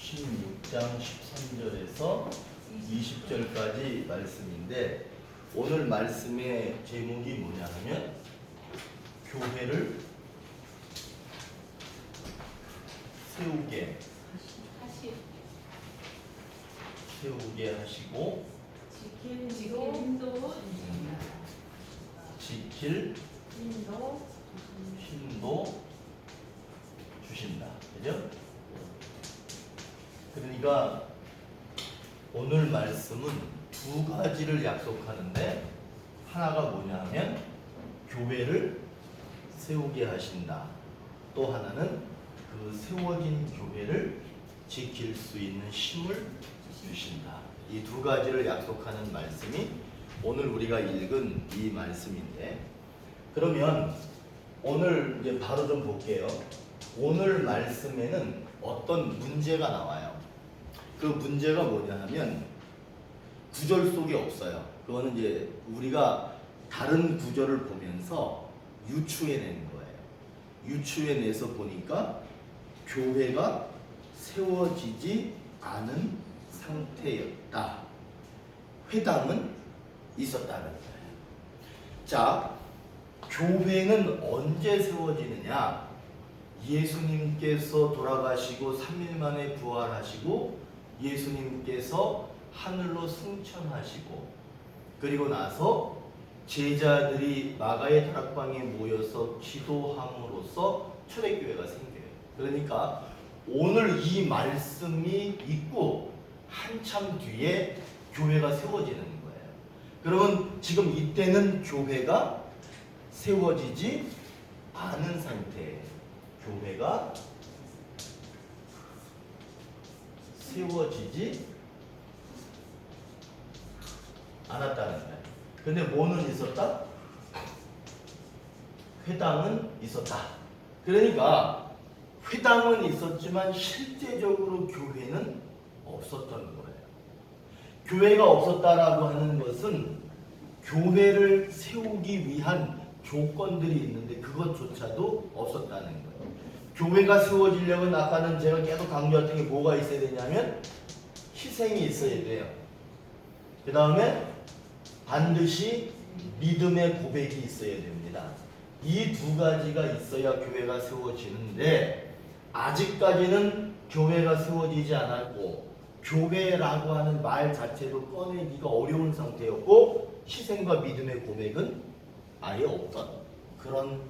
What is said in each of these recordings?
16장 13절에서 20절까지 말씀인데 오늘 말씀의 제목이 뭐냐 하면 교회를 세우게 하시고 지킬 힘도 주신다. 그죠? 그러니까 오늘 말씀은 두 가지를 약속하는데 하나가 뭐냐 하면 교회를 세우게 하신다. 또 하나는 그 세워진 교회를 지킬 수 있는 힘을 주신다. 이 두 가지를 약속하는 말씀이 오늘 우리가 읽은 이 말씀인데, 그러면 오늘 이제 바로 좀 볼게요. 오늘 말씀에는 어떤 문제가 나와요. 그 문제가 뭐냐 하면 구절 속에 없어요. 그거는 이제 우리가 다른 구절을 보면서 유추해낸 거예요. 유추해내서 보니까 교회가 세워지지 않은 상태였다. 회당은 있었다는 거예요. 자, 교회는 언제 세워지느냐? 예수님께서 돌아가시고 3일 만에 부활하시고 예수님께서 하늘로 승천하시고 그리고 나서 제자들이 마가의 다락방에 모여서 기도함으로써 초대교회가 생겨요. 그러니까 오늘 이 말씀이 있고 한참 뒤에 교회가 세워지는 거예요. 그러면 지금 이때는 교회가 세워지지 않은 상태예요. 교회가 세워지지 않았다는 거예요. 근데 뭐는 있었다? 회당은 있었다. 그러니까 회당은 있었지만 실제적으로 교회는 없었던 거예요. 교회가 없었다라고 하는 것은 교회를 세우기 위한 조건들이 있는데 그것조차도 없었다는 거예요. 교회가 세워지려면 아까는 제가 계속 강조했던 게 뭐가 있어야 되냐면 희생이 있어야 돼요. 그 다음에 반드시 믿음의 고백이 있어야 됩니다. 이 두 가지가 있어야 교회가 세워지는데 아직까지는 교회가 세워지지 않았고 교회라고 하는 말 자체도 꺼내기가 어려운 상태였고 희생과 믿음의 고백은 아예 없던 그런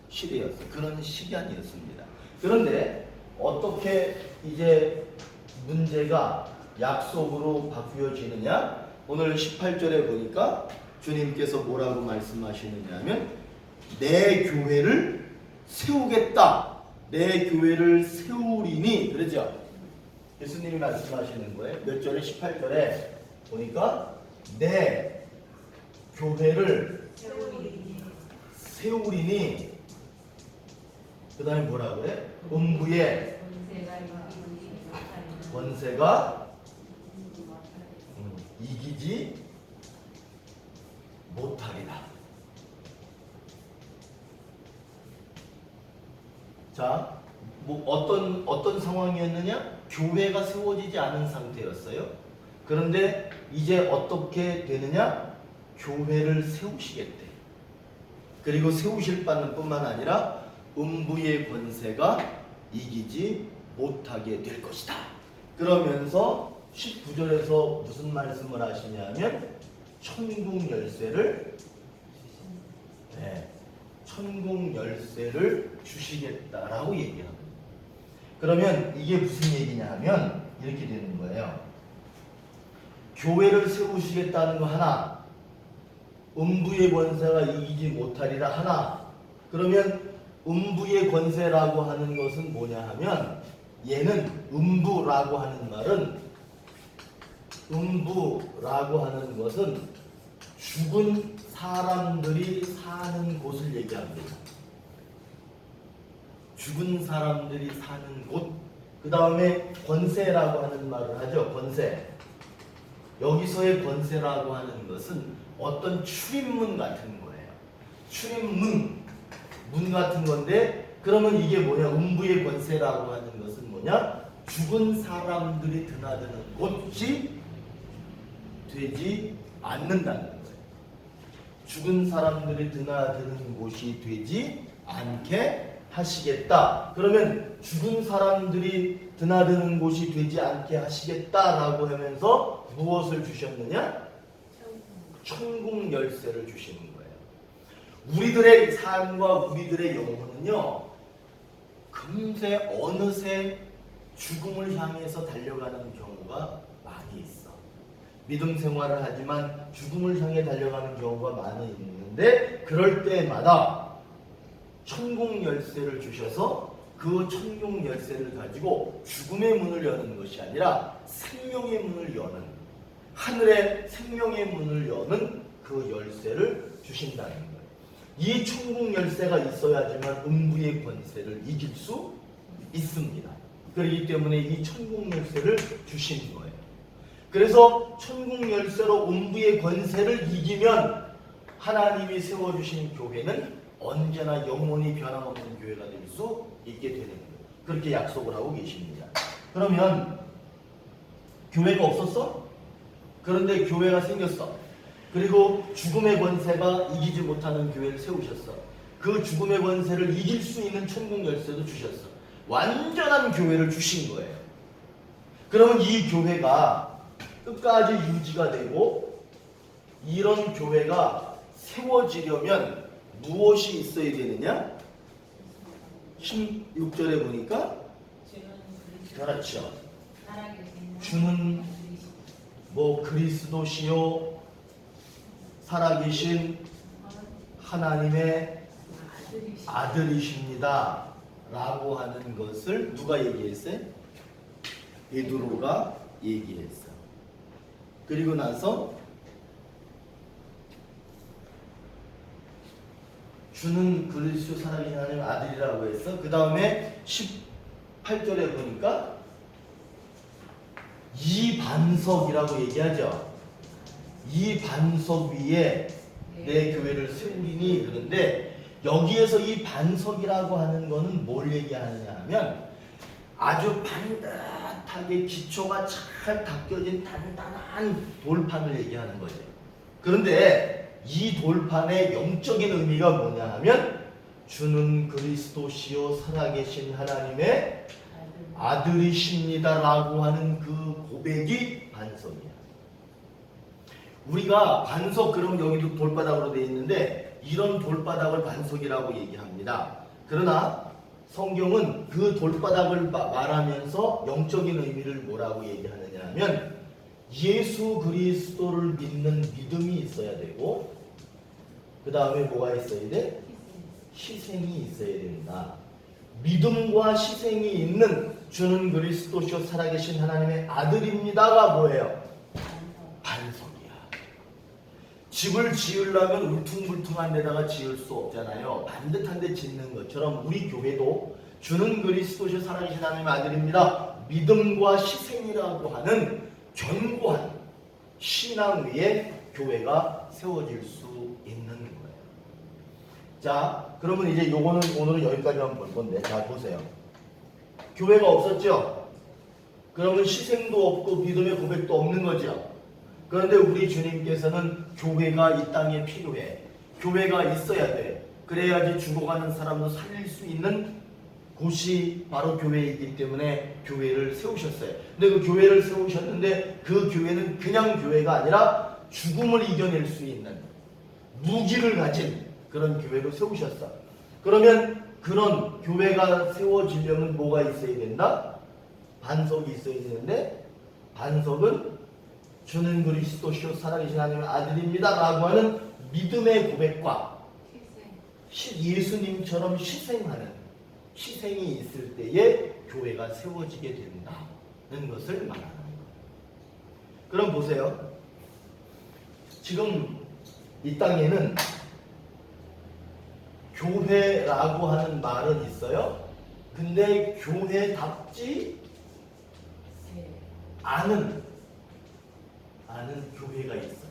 시대였어요. 그런 시간이었습니다. 그런데 어떻게 이제 문제가 약속으로 바뀌어지느냐? 오늘 18절에 보니까 주님께서 뭐라고 말씀하시느냐 하면 내 교회를 세우겠다. 내 교회를 세우리니 그러죠. 예수님이 말씀하시는 거예요. 몇 절에? 18절에 보니까 내 교회를 세우리니 그 다음에 뭐라 그래? 음부의 권세가 이기지 못하리라. 자, 뭐 어떤 상황이었느냐? 교회가 세워지지 않은 상태였어요. 그런데 이제 어떻게 되느냐? 교회를 세우시겠대. 그리고 세우실 바는 뿐만 아니라 음부의 권세가 이기지 못하게 될 것이다. 그러면서 19절에서 무슨 말씀을 하시냐면 천국 열쇠를 천국 열쇠를 주시겠다라고 얘기합니다. 그러면 이게 무슨 얘기냐 하면 이렇게 되는 거예요. 교회를 세우시겠다는 거 하나, 음부의 권세가 이기지 못하리라 하나. 그러면 음부의 권세라고 하는 것은 뭐냐 하면 얘는 음부라고 하는 것은 죽은 사람들이 사는 곳을 얘기합니다. 죽은 사람들이 사는 곳. 그 다음에 권세라고 하는 말을 하죠. 권세. 여기서의 권세라고 하는 것은 어떤 출입문 같은 거예요. 출입문, 문 같은 건데, 그러면 이게 뭐냐? 음부의 권세라고 하는 것은 뭐냐? 죽은 사람들이 드나드는 곳이 되지 않는다는 거예요. 죽은 사람들이 드나드는 곳이 되지 않게 하시겠다. 그러면 죽은 사람들이 드나드는 곳이 되지 않게 하시겠다라고 하면서 무엇을 주셨느냐? 천국 열쇠를 주시는 거예요. 우리들의 삶과 우리들의 영혼은요, 금세 어느새 죽음을 향해서 달려가는 경우가 많이 있어. 믿음 생활을 하지만 죽음을 향해 달려가는 경우가 많이 있는데, 그럴 때마다 천국 열쇠를 주셔서 그 천국 열쇠를 가지고 죽음의 문을 여는 것이 아니라 생명의 문을 여는, 하늘의 생명의 문을 여는 그 열쇠를 주신다는 거예요. 이 천국 열쇠가 있어야지만 음부의 권세를 이길 수 있습니다. 그렇기 때문에 이 천국 열쇠를 주신 거예요. 그래서 천국 열쇠로 음부의 권세를 이기면 하나님이 세워주신 교회는 언제나 영원히 변함없는 교회가 될 수 있게 되는 거예요. 그렇게 약속을 하고 계십니다. 그러면 교회가 없었어? 그런데 교회가 생겼어. 그리고 죽음의 권세가 이기지 못하는 교회를 세우셨어. 그 죽음의 권세를 이길 수 있는 천국 열쇠도 주셨어. 완전한 교회를 주신 거예요. 그러면 이 교회가 끝까지 유지가 되고 이런 교회가 세워지려면 무엇이 있어야 되느냐? 16절에 보니까 그렇죠. 주는 뭐 그리스도시요 살아계신 하나님의 아들이십니다 라고 하는 것을 누가 얘기했어요? 베드로가 얘기했어. 그리고 나서 주는 그리스도 살아계신 하나님의 아들이라고 했어. 그 다음에 18절에 보니까 이 반석이라고 얘기하죠. 이 반석 위에 내 교회를 세우리니. 그런데 여기에서 이 반석이라고 하는 거는 뭘 얘기하느냐 하면 아주 반듯하게 기초가 잘 닦여진 단단한 돌판을 얘기하는 거죠. 그런데 이 돌판의 영적인 의미가 뭐냐 하면 주는 그리스도시요 살아계신 하나님의 아들이십니다 라고 하는 그 고백이 반석이야. 우리가 반석, 그럼 여기도 돌바닥으로 되어 있는데 이런 돌바닥을 반석이라고 얘기합니다. 그러나 성경은 그 돌바닥을 말하면서 영적인 의미를 뭐라고 얘기하느냐 하면 예수 그리스도를 믿는 믿음이 있어야 되고 그 다음에 뭐가 있어야 돼? 희생이 있어야 된다. 믿음과 희생이 있는 주는 그리스도시요 살아계신 하나님의 아들입니다가 뭐예요? 반석이야. 집을 지으려면 울퉁불퉁한 데다가 지을 수 없잖아요. 반듯한 데 짓는 것처럼 우리 교회도 주는 그리스도시요 살아계신 하나님의 아들입니다. 믿음과 희생이라고 하는 견고한 신앙 위에 교회가 세워질 수 있는 거예요. 자, 그러면 이제 요거는 오늘은 여기까지만 볼 건데, 자 보세요. 교회가 없었죠? 그러면 희생도 없고 믿음의 고백도 없는 거죠. 그런데 우리 주님께서는 교회가 이 땅에 필요해. 교회가 있어야 돼. 그래야지 죽어가는 사람도 살릴 수 있는 곳이 바로 교회이기 때문에 교회를 세우셨어요. 근데 그 교회를 세우셨는데 그 교회는 그냥 교회가 아니라 죽음을 이겨낼 수 있는 무기를 가진 그런 교회로 세우셨어. 그러면 그런 교회가 세워지려면 뭐가 있어야 된다? 반석이 있어야 되는데 반석은 주는 그리스도시요 살아계신 하나님의 아들입니다 라고 하는 믿음의 고백과 예수님처럼 희생이 있을 때에 교회가 세워지게 된다는 것을 말하는 거예요. 그럼 보세요. 지금 이 땅에는 교회라고 하는 말은 있어요. 근데 교회답지 않은 교회가 있어요.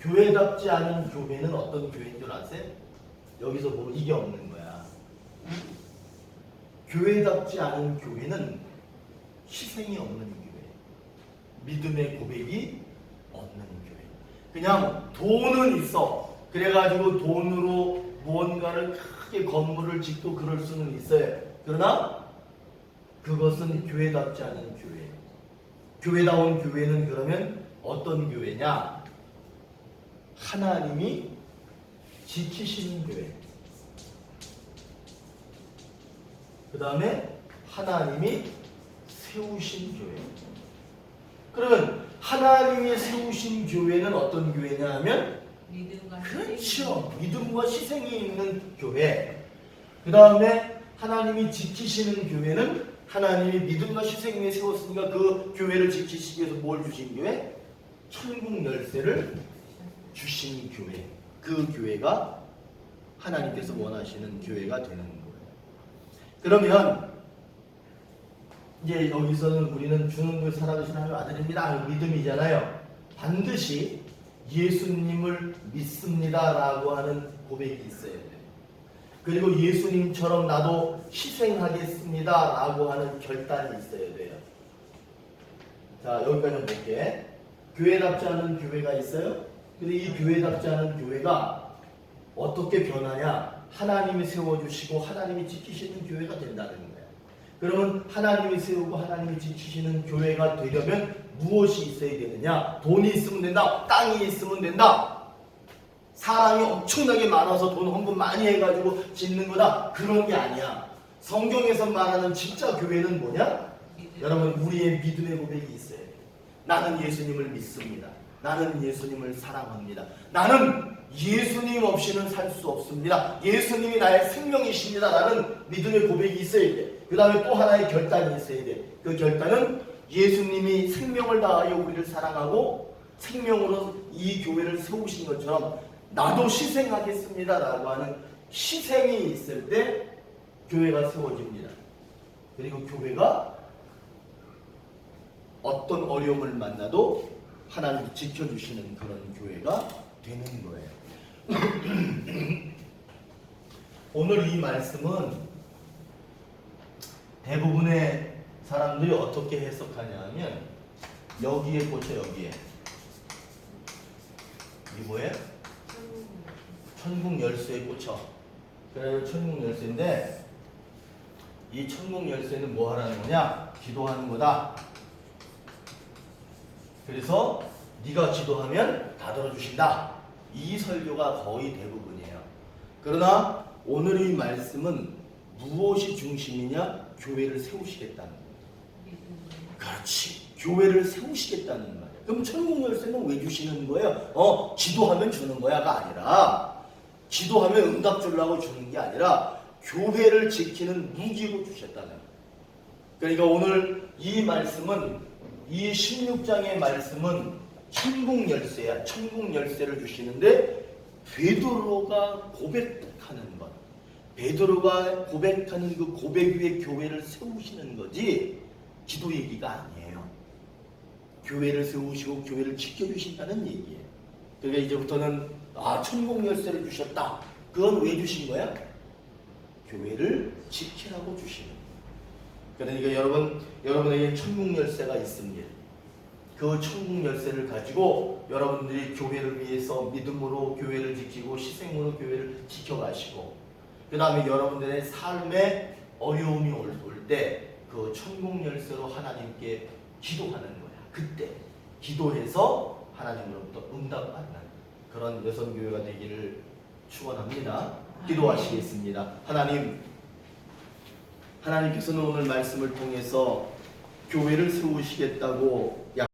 교회답지 않은 교회는 어떤 교회인 줄 아세요? 여기서 뭐 이게 없는 거야. 교회답지 않은 교회는 희생이 없는 교회, 믿음의 고백이 없는 교회. 그냥 돈은 있어. 그래가지고 돈으로 무언가를 크게 건물을 짓고 그럴 수는 있어요. 그러나 그것은 교회답지 않은 교회. 교회다운 교회는 그러면 어떤 교회냐? 하나님이 지키시는 교회. 그 다음에 하나님이 세우신 교회. 그러면 하나님이 세우신 교회는 어떤 교회냐 하면 믿음과 그렇죠. 믿음과 희생이 있는 교회. 그 다음에 하나님이 지키시는 교회는 하나님이 믿음과 희생 위에 세웠으니까 그 교회를 지키시기 위해서 뭘 주신 교회? 천국 열쇠를 주신 교회. 그 교회가 하나님께서 원하시는 교회가 되는 거예요. 그러면 이제 여기서는 우리는 주는 그 살아계신 하나님의 아들입니다. 믿음이잖아요. 반드시 예수님을 믿습니다라고 하는 고백이 있어야 돼요. 그리고 예수님처럼 나도 희생하겠습니다라고 하는 결단이 있어야 돼요. 자, 여기까지 볼게. 교회답지 않은 교회가 있어요. 근데 이 교회답지 않은 교회가 어떻게 변하냐? 하나님이 세워주시고 하나님이 지키시는 교회가 된다는 거예요. 그러면 하나님이 세우고 하나님이 지키시는 교회가 되려면 무엇이 있어야 되느냐? 돈이 있으면 된다. 땅이 있으면 된다. 사람이 엄청나게 많아서 돈 헌금 많이 해가지고 짓는 거다. 그런 게 아니야. 성경에서 말하는 진짜 교회는 뭐냐? 여러분, 우리의 믿음의 고백이 있어야 돼요. 나는 예수님을 믿습니다. 나는 예수님을 사랑합니다. 나는 예수님 없이는 살 수 없습니다. 예수님이 나의 생명이십니다. 라는 믿음의 고백이 있어야 돼. 그 다음에 또 하나의 결단이 있어야 돼. 그 결단은 예수님이 생명을 다하여 우리를 사랑하고 생명으로 이 교회를 세우신 것처럼 나도 희생하겠습니다 라고 하는 희생이 있을 때 교회가 세워집니다. 그리고 교회가 어떤 어려움을 만나도 하나님 지켜주시는 그런 교회가 되는 거예요. 오늘 이 말씀은 대부분의 사람들이 어떻게 해석하냐 하면 여기에 꽂혀. 여기에 이게 뭐예요? 천국 열쇠에 꽂혀. 그래서 천국 열쇠인데 이 천국 열쇠는 뭐 하라는 거냐? 기도하는 거다. 그래서 네가 기도하면 다 들어주신다. 이 설교가 거의 대부분이에요. 그러나 오늘 이 말씀은 무엇이 중심이냐? 교회를 세우시겠다는 거예요. 그렇지. 교회를 세우시겠다는 말이에요. 그럼 천국 열쇠는 왜 주시는 거예요? 기도하면 주는 거야가 아니라, 기도하면 응답 주려고 주는 게 아니라 교회를 지키는 무기로 주셨다는 거예요. 그러니까 오늘 이 말씀은, 이 16장의 말씀은 천국 열쇠야. 천국 열쇠를 주시는데 베드로가 고백하는 것, 베드로가 고백하는 그 고백 위에 교회를 세우시는 거지 기도 얘기가 아니에요. 교회를 세우시고 교회를 지켜주신다는 얘기예요. 그러니까 이제부터는 천국 열쇠를 주셨다. 그건 왜 주신 거야? 교회를 지키라고 주시는 거예요. 그러니까 여러분에게 천국 열쇠가 있습니다. 그 천국 열쇠를 가지고 여러분들이 교회를 위해서 믿음으로 교회를 지키고 희생으로 교회를 지켜가시고, 그 다음에 여러분들의 삶에 어려움이 올 때 그 천국 열쇠로 하나님께 기도하는 거야. 그때 기도해서 하나님으로부터 응답받는 그런 여성교회가 되기를 축원합니다. 기도하시겠습니다. 하나님께서는 오늘 말씀을 통해서 교회를 세우시겠다고